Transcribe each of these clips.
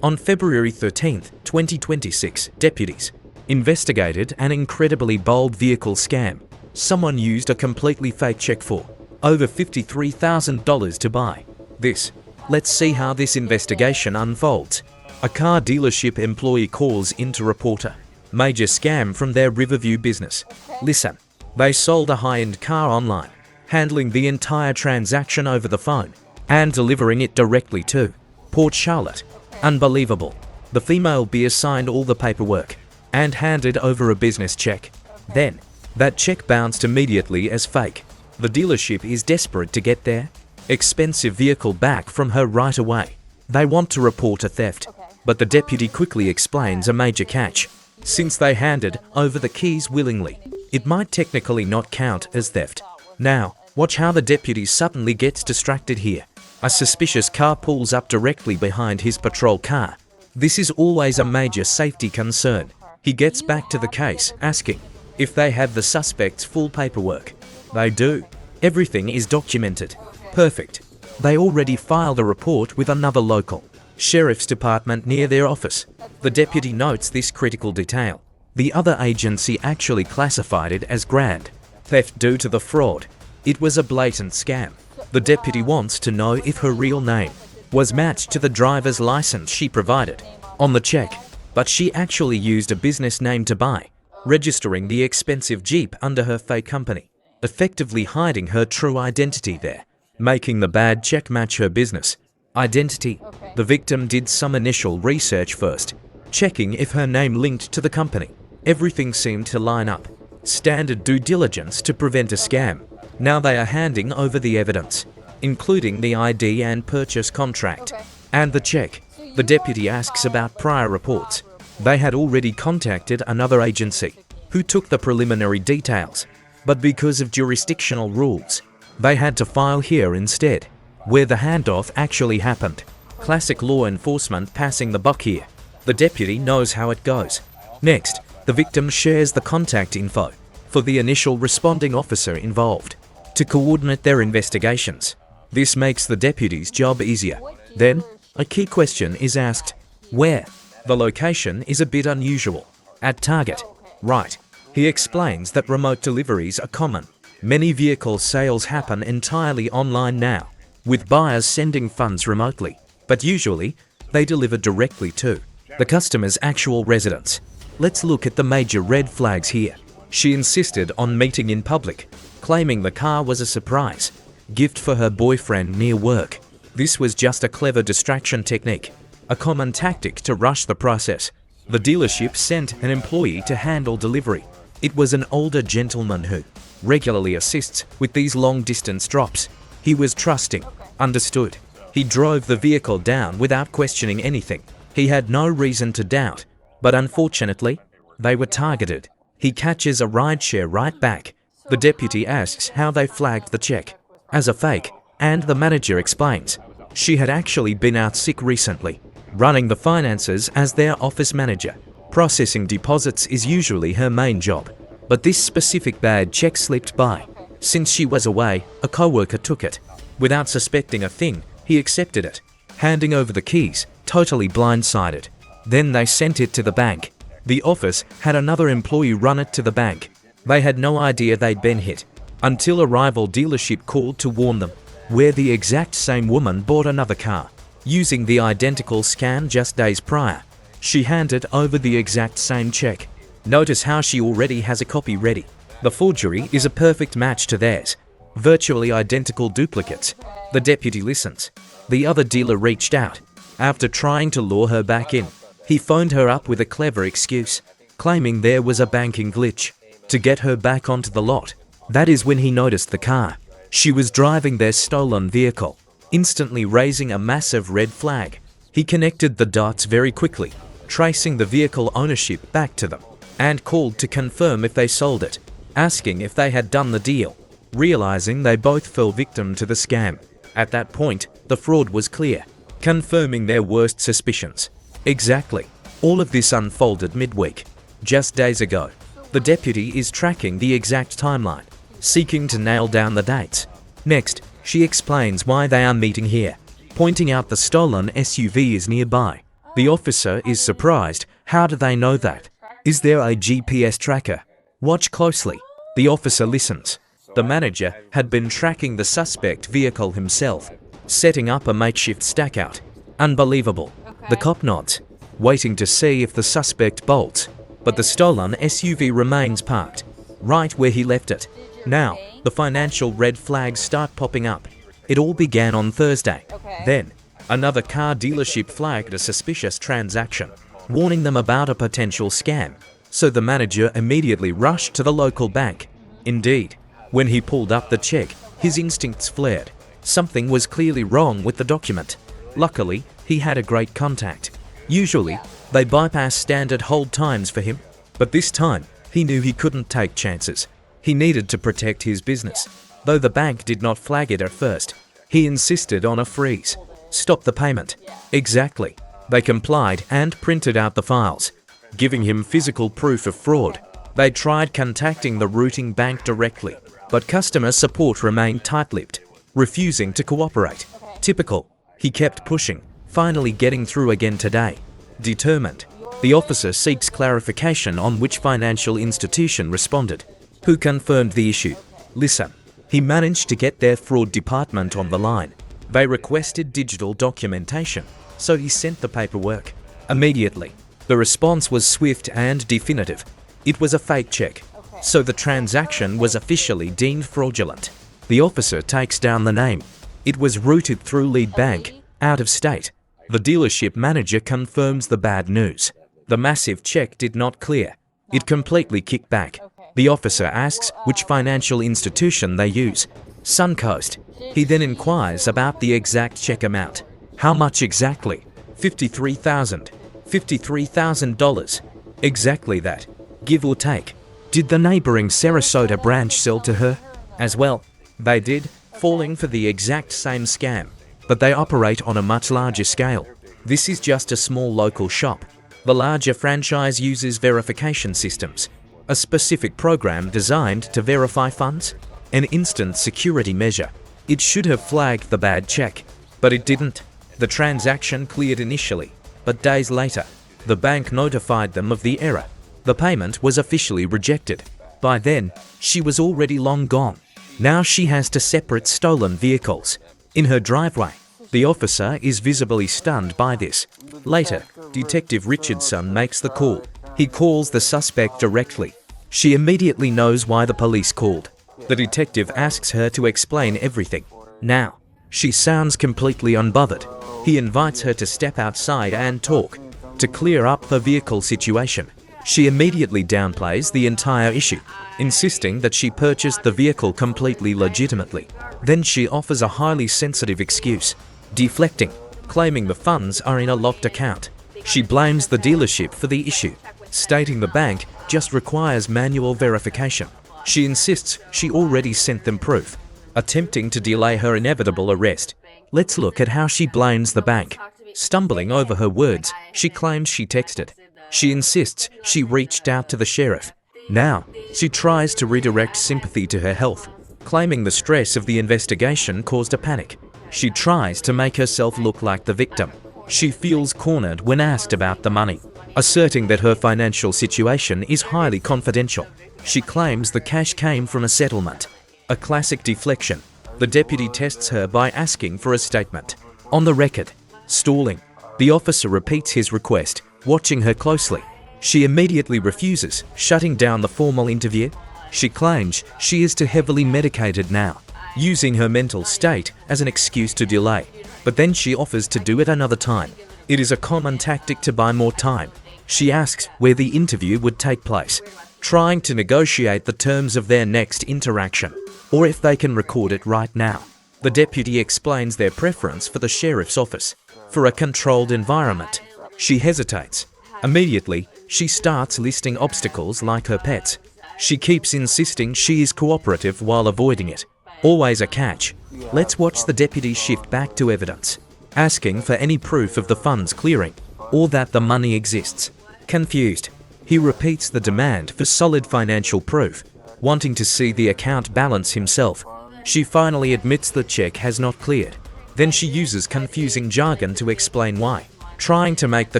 On February 13, 2026, deputies investigated an incredibly bold vehicle scam. Someone used a completely fake check for over $53,000 to buy this. Let's see how this investigation unfolds. A car dealership employee calls in to report a major scam from their Riverview business. Listen, they sold a high-end car online, handling the entire transaction over the phone and delivering it directly to Port Charlotte. Unbelievable. The female buyer signed all the paperwork and handed over a business check. Then, that check bounced immediately as fake. The dealership is desperate to get their expensive vehicle back from her right away. They want to report a theft, but the deputy quickly explains a major catch. Since they handed over the keys willingly, it might technically not count as theft. Now, watch how the deputy suddenly gets distracted here. A suspicious car pulls up directly behind his patrol car. This is always a major safety concern. He gets back to the case, asking if they have the suspect's full paperwork. They do. Everything is documented. Perfect. They already filed a report with another local sheriff's department near their office. The deputy notes this critical detail. The other agency actually classified it as grand theft due to the fraud. It was a blatant scam. The deputy wants to know if her real name was matched to the driver's license she provided on the check, but she actually used a business name to buy, registering the expensive Jeep under her fake company, effectively hiding her true identity there, making the bad check match her business identity. The victim did some initial research first, checking if her name linked to the company. Everything seemed to line up. Standard due diligence to prevent a scam. Now they are handing over the evidence, including the ID and purchase contract, and the check. The deputy asks about prior reports. They had already contacted another agency, who took the preliminary details, but because of jurisdictional rules, they had to file here instead, where the handoff actually happened. Classic law enforcement passing the buck here. The deputy knows how it goes. Next, the victim shares the contact info for the initial responding officer involved to coordinate their investigations. This makes the deputy's job easier. Then, a key question is asked: where? The location is a bit unusual. At Target. Right. He explains that remote deliveries are common. Many vehicle sales happen entirely online now, with buyers sending funds remotely, but usually they deliver directly to the customer's actual residence. Let's look at the major red flags here. She insisted on meeting in public, claiming the car was a surprise gift for her boyfriend near work. This was just a clever distraction technique, a common tactic to rush the process. The dealership sent an employee to handle delivery. It was an older gentleman who regularly assists with these long-distance drops. He was trusting, understood. He drove the vehicle down without questioning anything. He had no reason to doubt, but unfortunately, they were targeted. He catches a rideshare right back. The deputy asks how they flagged the check as a fake, and the manager explains she had actually been out sick recently, running the finances as their office manager. Processing deposits is usually her main job, but this specific bad check slipped by. Since she was away, a coworker took it. Without suspecting a thing, he accepted it, handing over the keys, totally blindsided. Then they sent it to the bank. The office had another employee run it to the bank. They had no idea they'd been hit, until a rival dealership called to warn them, where the exact same woman bought another car, using the identical scam just days prior. She handed over the exact same check. Notice how she already has a copy ready. The forgery is a perfect match to theirs. Virtually identical duplicates. The deputy listens. The other dealer reached out. After trying to lure her back in, he phoned her up with a clever excuse, claiming there was a banking glitch, to get her back onto the lot. That is when he noticed the car. She was driving their stolen vehicle, instantly raising a massive red flag. He connected the dots very quickly, tracing the vehicle ownership back to them, and called to confirm if they sold it, asking if they had done the deal, realizing they both fell victim to the scam. At that point, the fraud was clear, confirming their worst suspicions. Exactly. All of this unfolded midweek, just days ago. The deputy is tracking the exact timeline, seeking to nail down the dates. Next, she explains why they are meeting here, pointing out the stolen SUV is nearby. The officer is surprised. How do they know that? Is there a GPS tracker? Watch closely. The officer listens. The manager had been tracking the suspect vehicle himself, setting up a makeshift stackout. Unbelievable. The cop nods, waiting to see if the suspect bolts, but the stolen SUV remains parked, right where he left it. Now, the financial red flags start popping up. It all began on Thursday. Then, another car dealership flagged a suspicious transaction, warning them about a potential scam. So the manager immediately rushed to the local bank. Indeed, when he pulled up the check, his instincts flared. Something was clearly wrong with the document. Luckily, he had a great contact. Usually, they bypass standard hold times for him, but this time, he knew he couldn't take chances. He needed to protect his business. Though the bank did not flag it at first, he insisted on a freeze. Stop the payment. Exactly. They complied and printed out the files, giving him physical proof of fraud. They tried contacting the routing bank directly, but customer support remained tight-lipped, refusing to cooperate. Typical. He kept pushing, finally getting through again today. Determined, the officer seeks clarification on which financial institution responded, who confirmed the issue. Listen, he managed to get their fraud department on the line. They requested digital documentation, so he sent the paperwork. Immediately, the response was swift and definitive. It was a fake check, so the transaction was officially deemed fraudulent. The officer takes down the name. It was routed through lead bank, out of state. The dealership manager confirms the bad news. The massive check did not clear. It completely kicked back. The officer asks which financial institution they use. Suncoast. He then inquires about the exact check amount. How much exactly? $53,000. Exactly that. Give or take. Did the neighboring Sarasota branch sell to her? As well. They did, falling for the exact same scam. But they operate on a much larger scale. This is just a small local shop. The larger franchise uses verification systems, a specific program designed to verify funds, an instant security measure. It should have flagged the bad check, but it didn't. The transaction cleared initially, but days later, the bank notified them of the error. The payment was officially rejected. By then, she was already long gone. Now she has to separate stolen vehicles. In her driveway, the officer is visibly stunned by this. Later, Detective Richardson makes the call. He calls the suspect directly. She immediately knows why the police called. The detective asks her to explain everything. Now, she sounds completely unbothered. He invites her to step outside and talk, to clear up the vehicle situation. She immediately downplays the entire issue, insisting that she purchased the vehicle completely legitimately. Then she offers a highly sensitive excuse, deflecting, claiming the funds are in a locked account. She blames the dealership for the issue, stating the bank just requires manual verification. She insists she already sent them proof, attempting to delay her inevitable arrest. Let's look at how she blames the bank. Stumbling over her words, she claims she texted. She insists she reached out to the sheriff. Now, she tries to redirect sympathy to her health, claiming the stress of the investigation caused a panic. She tries to make herself look like the victim. She feels cornered when asked about the money, asserting that her financial situation is highly confidential. She claims the cash came from a settlement. A classic deflection. The deputy tests her by asking for a statement. On the record, stalling. The officer repeats his request, watching her closely. She immediately refuses, shutting down the formal interview. She claims she is too heavily medicated now, using her mental state as an excuse to delay. But then she offers to do it another time. It is a common tactic to buy more time. She asks where the interview would take place, trying to negotiate the terms of their next interaction, or if they can record it right now. The deputy explains their preference for the sheriff's office, for a controlled environment. She hesitates. Immediately, she starts listing obstacles like her pets. She keeps insisting she is cooperative while avoiding it. Always a catch. Let's watch the deputy shift back to evidence, asking for any proof of the funds clearing, or that the money exists. Confused, he repeats the demand for solid financial proof, wanting to see the account balance himself. She finally admits the check has not cleared. Then she uses confusing jargon to explain why. trying to make the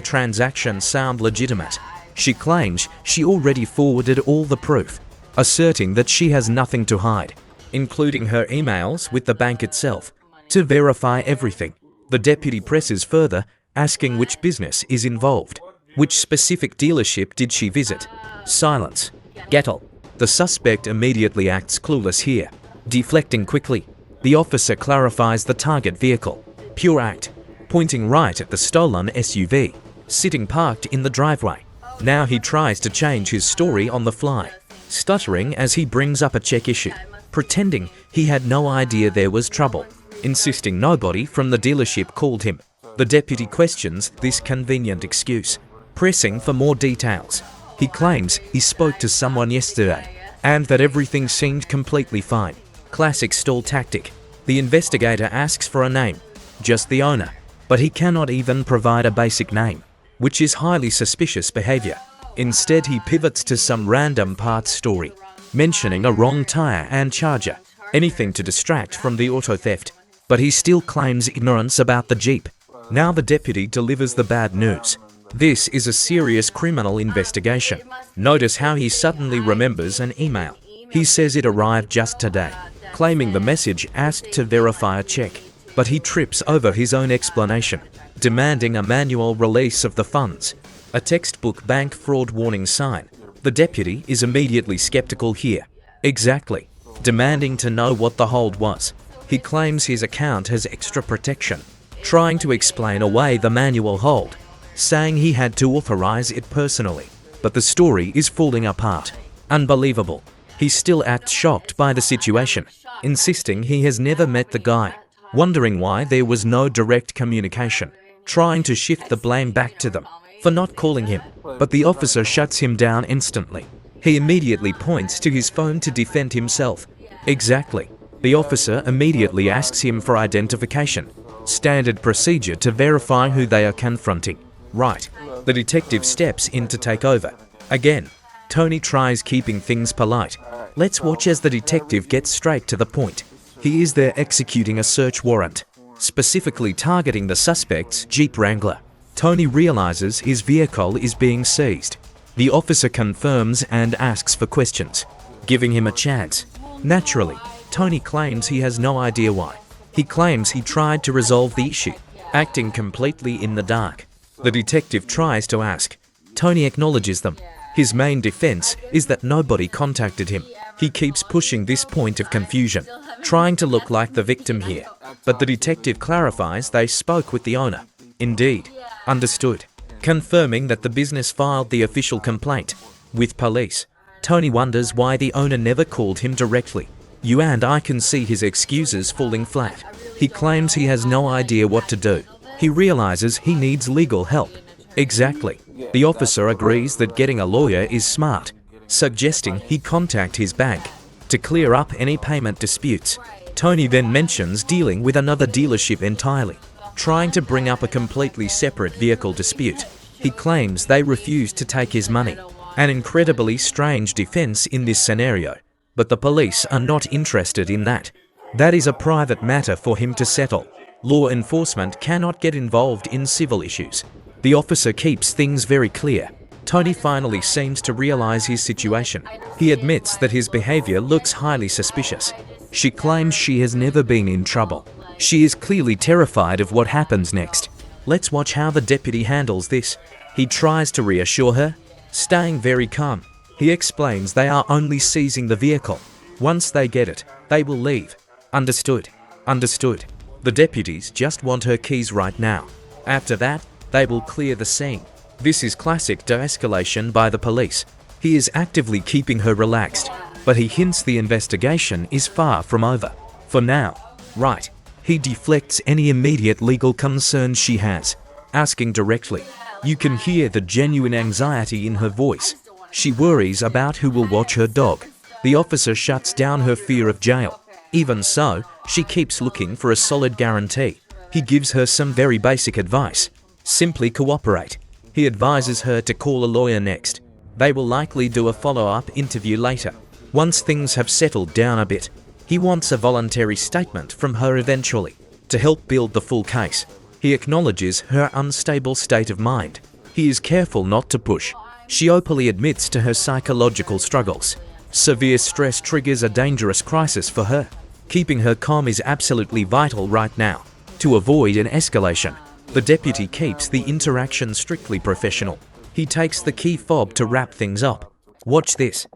transaction sound legitimate. She claims she already forwarded all the proof, asserting that she has nothing to hide, including her emails with the bank itself, to verify everything. The deputy presses further, asking which business is involved. Which specific dealership did she visit? Silence. Gettle. The suspect immediately acts clueless here, deflecting quickly. The officer clarifies the target vehicle. Pure act, pointing right at the stolen SUV, sitting parked in the driveway. Now he tries to change his story on the fly, stuttering as he brings up a check issue, pretending he had no idea there was trouble, insisting nobody from the dealership called him. The deputy questions this convenient excuse, pressing for more details. He claims he spoke to someone yesterday and that everything seemed completely fine. Classic stall tactic. The investigator asks for a name, just the owner, but he cannot even provide a basic name, which is highly suspicious behavior. Instead, he pivots to some random parts story, mentioning a wrong tire and charger, anything to distract from the auto theft. But he still claims ignorance about the Jeep. Now the deputy delivers the bad news. This is a serious criminal investigation. Notice how he suddenly remembers an email. He says it arrived just today, claiming the message asked to verify a check. But he trips over his own explanation, demanding a manual release of the funds. A textbook bank fraud warning sign. The deputy is immediately skeptical here. Exactly. Demanding to know what the hold was. He claims his account has extra protection, trying to explain away the manual hold, saying he had to authorize it personally. But the story is falling apart. Unbelievable. He still acts shocked by the situation, insisting he has never met the guy, wondering why there was no direct communication, trying to shift the blame back to them for not calling him. But the officer shuts him down instantly. He immediately points to his phone to defend himself. Exactly. The officer immediately asks him for identification, standard procedure to verify who they are confronting. Right. The detective steps in to take over. Again, Tony tries keeping things polite. Let's watch as the detective gets straight to the point. He is there executing a search warrant, specifically targeting the suspect's Jeep Wrangler. Tony realizes his vehicle is being seized. The officer confirms and asks for questions, giving him a chance. Naturally, Tony claims he has no idea why. He claims he tried to resolve the issue, acting completely in the dark. The detective tries to ask. Tony acknowledges them. His main defense is that nobody contacted him. He keeps pushing this point of confusion, trying to look like the victim here. But the detective clarifies they spoke with the owner. Indeed. Understood. Confirming that the business filed the official complaint with police. Tony wonders why the owner never called him directly. You and I can see his excuses falling flat. He claims he has no idea what to do. He realizes he needs legal help. Exactly. The officer agrees that getting a lawyer is smart, suggesting he contact his bank to clear up any payment disputes. Tony then mentions dealing with another dealership entirely, trying to bring up a completely separate vehicle dispute. He claims they refused to take his money. An incredibly strange defense in this scenario, but the police are not interested in that. That is a private matter for him to settle. Law enforcement cannot get involved in civil issues. The officer keeps things very clear. Tony finally seems to realize his situation. He admits that his behavior looks highly suspicious. She claims she has never been in trouble. She is clearly terrified of what happens next. Let's watch how the deputy handles this. He tries to reassure her, staying very calm. He explains they are only seizing the vehicle. Once they get it, they will leave. Understood. Understood. The deputies just want her keys right now. After that, they will clear the scene. This is classic de-escalation by the police. He is actively keeping her relaxed, but he hints the investigation is far from over. For now. Right. He deflects any immediate legal concerns she has, asking directly. You can hear the genuine anxiety in her voice. She worries about who will watch her dog. The officer shuts down her fear of jail. Even so, she keeps looking for a solid guarantee. He gives her some very basic advice. Simply cooperate. He advises her to call a lawyer next. They will likely do a follow-up interview later. Once things have settled down a bit, he wants a voluntary statement from her eventually, to help build the full case. He acknowledges her unstable state of mind. He is careful not to push. She openly admits to her psychological struggles. Severe stress triggers a dangerous crisis for her. Keeping her calm is absolutely vital right now. To avoid an escalation, the deputy keeps the interaction strictly professional. He takes the key fob to wrap things up. Watch this.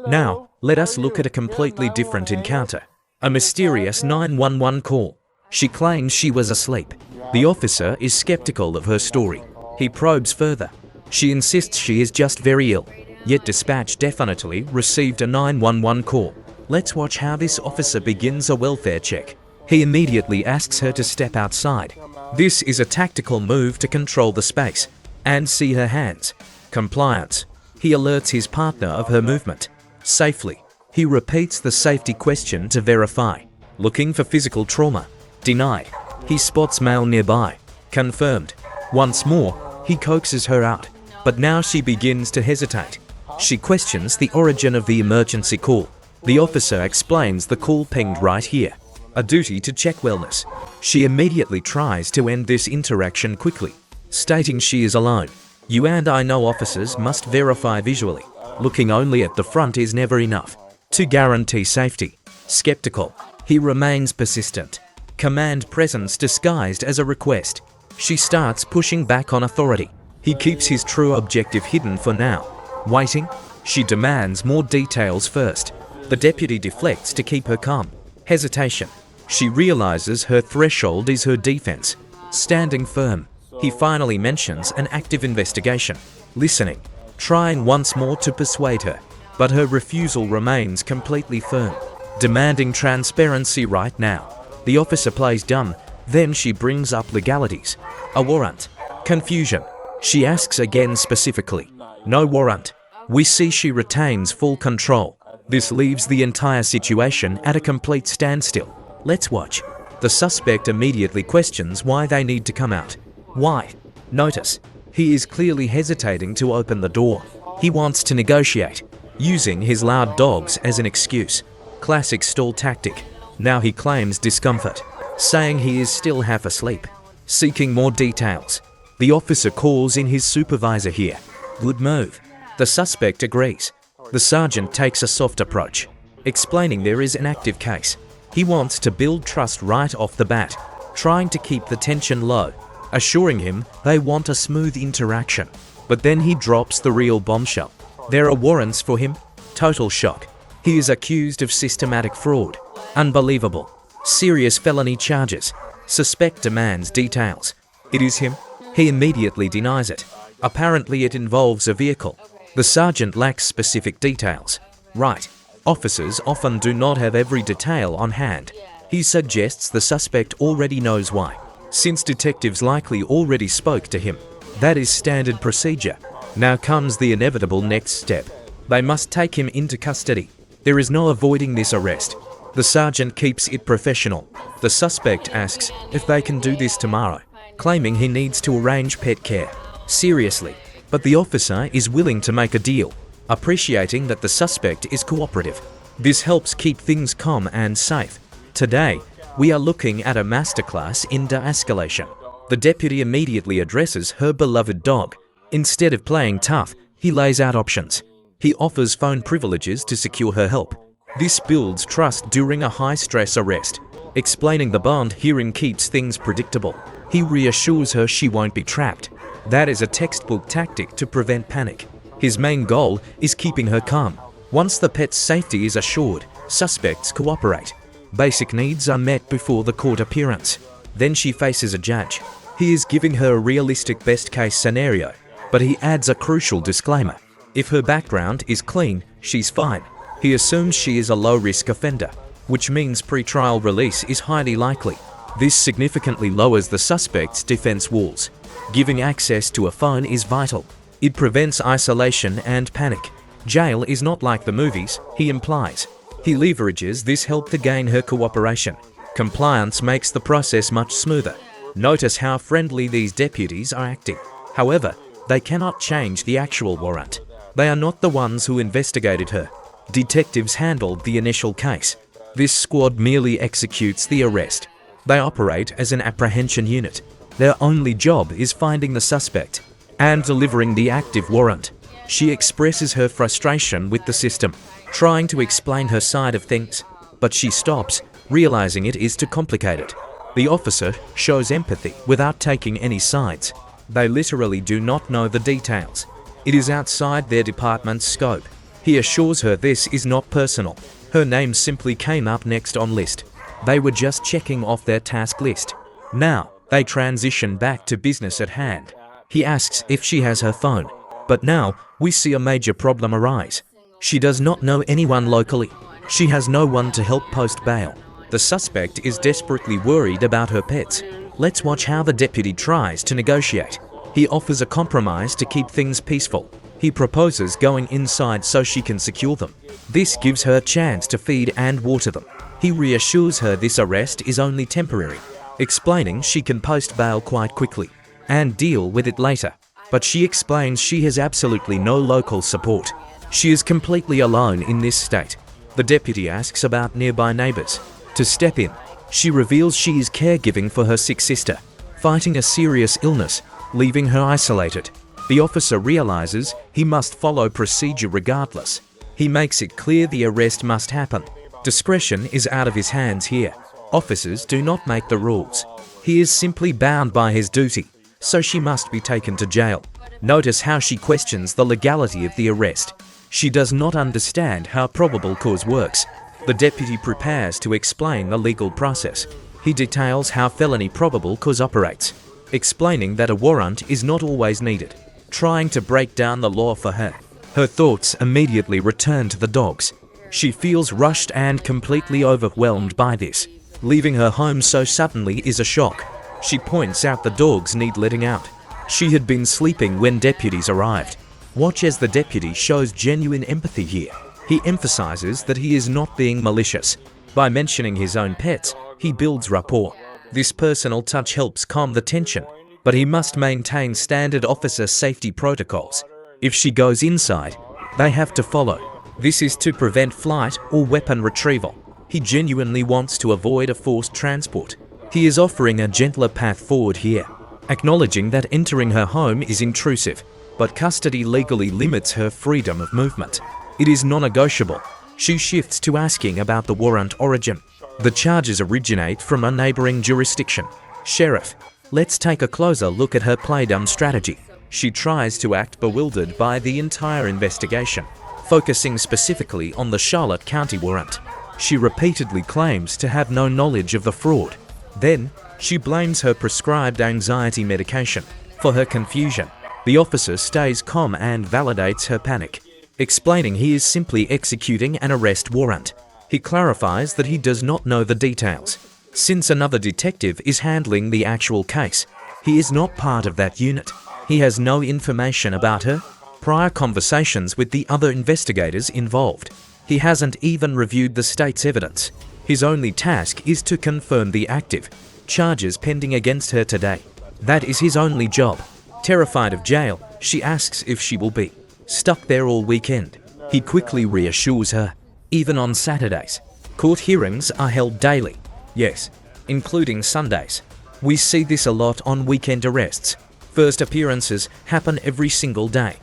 Now, let us look at a completely different encounter. A mysterious 911 call. She claims she was asleep. The officer is skeptical of her story. He probes further. She insists she is just very ill. Yet dispatch definitely received a 911 call. Let's watch how this officer begins a welfare check. He immediately asks her to step outside. This is a tactical move to control the space and see her hands. Compliance. He alerts his partner of her movement. Safely. He repeats the safety question to verify. Looking for physical trauma. Denied. He spots male nearby. Confirmed. Once more, he coaxes her out. But now she begins to hesitate. She questions the origin of the emergency call. The officer explains the call pinged right here. A duty to check wellness. She immediately tries to end this interaction quickly, stating she is alone. You and I know officers must verify visually. Looking only at the front is never enough to guarantee safety. Skeptical. He remains persistent. Command presence disguised as a request. She starts pushing back on authority. He keeps his true objective hidden for now. Waiting. She demands more details first. The deputy deflects to keep her calm. Hesitation. She realizes her threshold is her defense. Standing firm. He finally mentions an active investigation. Listening. Trying once more to persuade her. But her refusal remains completely firm. Demanding transparency right now. The officer plays dumb. Then she brings up legalities. A warrant. Confusion. She asks again specifically. No warrant. We see she retains full control. This leaves the entire situation at a complete standstill. Let's watch. The suspect immediately questions why they need to come out. Why? Notice. He is clearly hesitating to open the door. He wants to negotiate, using his loud dogs as an excuse. Classic stall tactic. Now he claims discomfort, saying he is still half asleep. Seeking more details. The officer calls in his supervisor here. Good move. The suspect agrees. The sergeant takes a soft approach, explaining there is an active case. He wants to build trust right off the bat, trying to keep the tension low, assuring him they want a smooth interaction. But then he drops the real bombshell. There are warrants for him. Total shock. He is accused of systematic fraud. Unbelievable. Serious felony charges. Suspect demands details. It is him. He immediately denies it. Apparently it involves a vehicle. The sergeant lacks specific details. Right. Officers often do not have every detail on hand. He suggests the suspect already knows why, since detectives likely already spoke to him. That is standard procedure. Now comes the inevitable next step. They must take him into custody. There is no avoiding this arrest. The sergeant keeps it professional. The suspect asks if they can do this tomorrow, claiming he needs to arrange pet care. Seriously. But the officer is willing to make a deal, appreciating that the suspect is cooperative. This helps keep things calm and safe. Today, we are looking at a masterclass in de-escalation. The deputy immediately addresses her beloved dog. Instead of playing tough, he lays out options. He offers phone privileges to secure her help. This builds trust during a high-stress arrest. Explaining the bond hearing keeps things predictable. He reassures her she won't be trapped. That is a textbook tactic to prevent panic. His main goal is keeping her calm. Once the pet's safety is assured, suspects cooperate. Basic needs are met before the court appearance. Then she faces a judge. He is giving her a realistic best-case scenario, but he adds a crucial disclaimer. If her background is clean, she's fine. He assumes she is a low-risk offender, which means pre-trial release is highly likely. This significantly lowers the suspect's defense walls. Giving access to a phone is vital. It prevents isolation and panic. Jail is not like the movies, he implies. He leverages this help to gain her cooperation. Compliance makes the process much smoother. Notice how friendly these deputies are acting. However, they cannot change the actual warrant. They are not the ones who investigated her. Detectives handled the initial case. This squad merely executes the arrest. They operate as an apprehension unit. Their only job is finding the suspect and delivering the active warrant. She expresses her frustration with the system, trying to explain her side of things, but she stops, realizing it is too complicated. The officer shows empathy without taking any sides. They literally do not know the details. It is outside their department's scope. He assures her this is not personal. Her name simply came up next on list. They were just checking off their task list. Now, they transition back to business at hand. He asks if she has her phone, but now we see a major problem arise. She does not know anyone locally. She has no one to help post bail. The suspect is desperately worried about her pets. Let's watch how the deputy tries to negotiate. He offers a compromise to keep things peaceful. He proposes going inside so she can secure them. This gives her a chance to feed and water them. He reassures her this arrest is only temporary, explaining she can post bail quite quickly and deal with it later. But she explains she has absolutely no local support. She is completely alone in this state. The deputy asks about nearby neighbors to step in. She reveals she is caregiving for her sick sister, fighting a serious illness, leaving her isolated. The officer realizes he must follow procedure regardless. He makes it clear the arrest must happen. Discretion is out of his hands here. Officers do not make the rules. He is simply bound by his duty, so she must be taken to jail. Notice how she questions the legality of the arrest. She does not understand how probable cause works. The deputy prepares to explain the legal process. He details how felony probable cause operates, explaining that a warrant is not always needed, trying to break down the law for her. Her thoughts immediately return to the dogs. She feels rushed and completely overwhelmed by this. Leaving her home so suddenly is a shock. She points out the dogs need letting out. She had been sleeping when deputies arrived. Watch as the deputy shows genuine empathy here. He emphasizes that he is not being malicious. By mentioning his own pets, he builds rapport. This personal touch helps calm the tension, but he must maintain standard officer safety protocols. If she goes inside, they have to follow. This is to prevent flight or weapon retrieval. He genuinely wants to avoid a forced transport. He is offering a gentler path forward here, acknowledging that entering her home is intrusive, but custody legally limits her freedom of movement. It is non-negotiable. She shifts to asking about the warrant origin. The charges originate from a neighboring jurisdiction. Sheriff, let's take a closer look at her play-dumb strategy. She tries to act bewildered by the entire investigation, focusing specifically on the Charlotte County warrant. She repeatedly claims to have no knowledge of the fraud. Then, she blames her prescribed anxiety medication for her confusion. The officer stays calm and validates her panic, explaining he is simply executing an arrest warrant. He clarifies that he does not know the details, since another detective is handling the actual case. He is not part of that unit. He has no information about her prior conversations with the other investigators involved. He hasn't even reviewed the state's evidence. His only task is to confirm the active charges pending against her today. That is his only job. Terrified of jail, she asks if she will be stuck there all weekend. He quickly reassures her, even on Saturdays. Court hearings are held daily. Yes, including Sundays. We see this a lot on weekend arrests. First appearances happen every single day.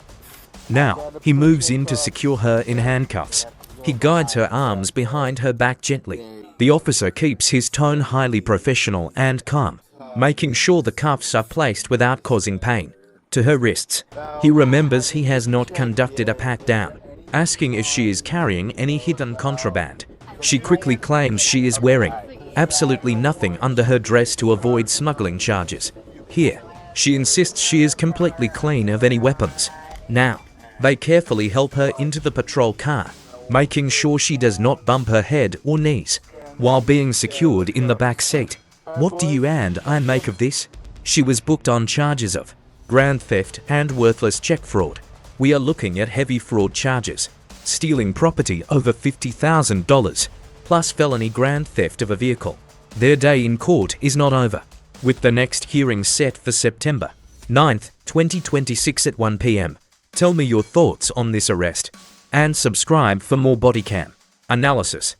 Now, he moves in to secure her in handcuffs. He guides her arms behind her back gently. The officer keeps his tone highly professional and calm, making sure the cuffs are placed without causing pain to her wrists. He remembers he has not conducted a pat-down, asking if she is carrying any hidden contraband. She quickly claims she is wearing absolutely nothing under her dress to avoid smuggling charges. Here, she insists she is completely clean of any weapons. Now, they carefully help her into the patrol car, making sure she does not bump her head or knees while being secured in the back seat. What do you and I make of this? She was booked on charges of grand theft and worthless check fraud. We are looking at heavy fraud charges, stealing property over $50,000, plus felony grand theft of a vehicle. Their day in court is not over, with the next hearing set for September 9th, 2026 at 1 p.m. Tell me your thoughts on this arrest, and subscribe for more BODYCAM analysis.